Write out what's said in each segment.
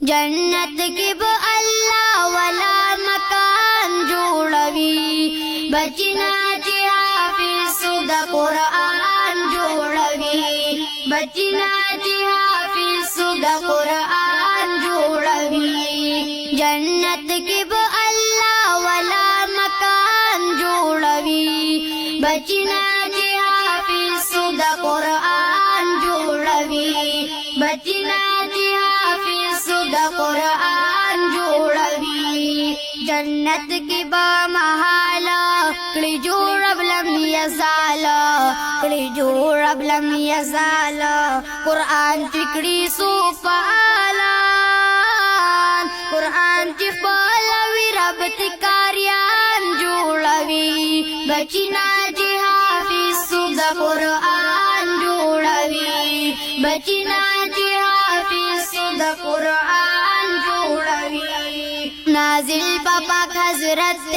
जन्नत की वो अल्लाह वाला मकान जोड़वी बचना जी हाफिज सुदा कुरान जोड़वी बचना जी हाफिज सुदा कुरान जोड़वी जन्नत की वो अल्लाह वाला मकान जोड़वी बचना जी हाफिज सुदा कुरान जोड़वी बचना जी हाफिज सुदा कुरान जोड़वी जन्नत की बामहाला कड़ी जोड़ब लम यज़ाला कड़ी जोड़ब लम यज़ाला कुरान चिकड़ी सुपाला कुरान चिपलवी रब तिकारियान जोड़वी बचना जी हाफिज सुदा कुरान जोड़वी बचना जी हाफिज सुदा कुरान जोड़वी नाजिल पापा हजरत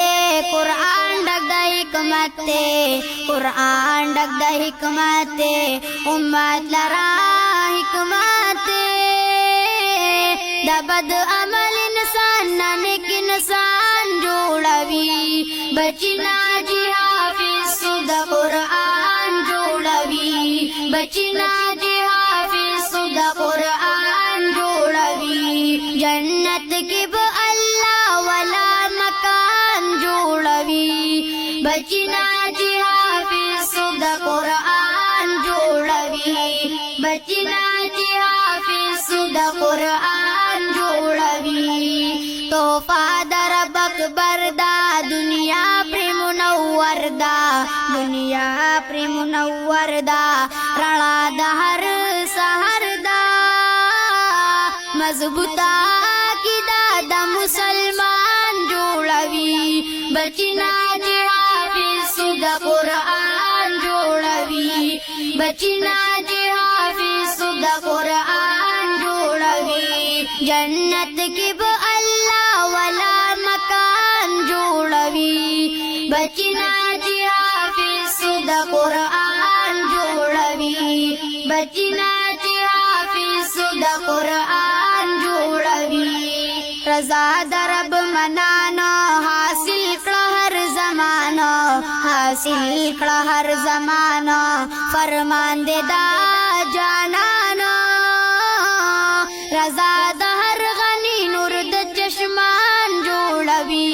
कुरान डग द हिकमत कुरान डग द हिकमत उम्मत लरा हिकमत दबद अमल इंसान नेक इंसान जोड़वी बचना जी हाफिज सुदा कुरान जोड़वी बचना जी हाफिज सुदा कुरान जोड़वी जन्नत की वो अल्लाह वाला मकान जोड़वी बचना जी हाफिज सुदा कुरान जोड़वी बचना जी हाफिज सुदा कुरान जोड़वी तोहफा दरब अकबर दा दुनिया प्रेम मुनव्वर दा दुनिया प्रेम मुनव्वर दा रणा दा हर सहर दा मजबूता की दादा मुसलमान जोड़वी बचना जी हाफिज सुदा कुरान जोड़वी बचना जी हाफिज सुदा कुरान जोड़वी जन्नत की वो अल्लाह वाला मकान जोड़वी बचना जी हाफिज सुदा कुरान जोड़वी बचना जी हाफिज सुदा कुरान जोड़वी रजा दरब मनाना हासिल कड़ा हर जमाना हासिल कड़ा हर जमाना फरमान दे दा जानाना रजा दहर गनी नूर द चश्मान जोड़वी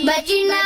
बचना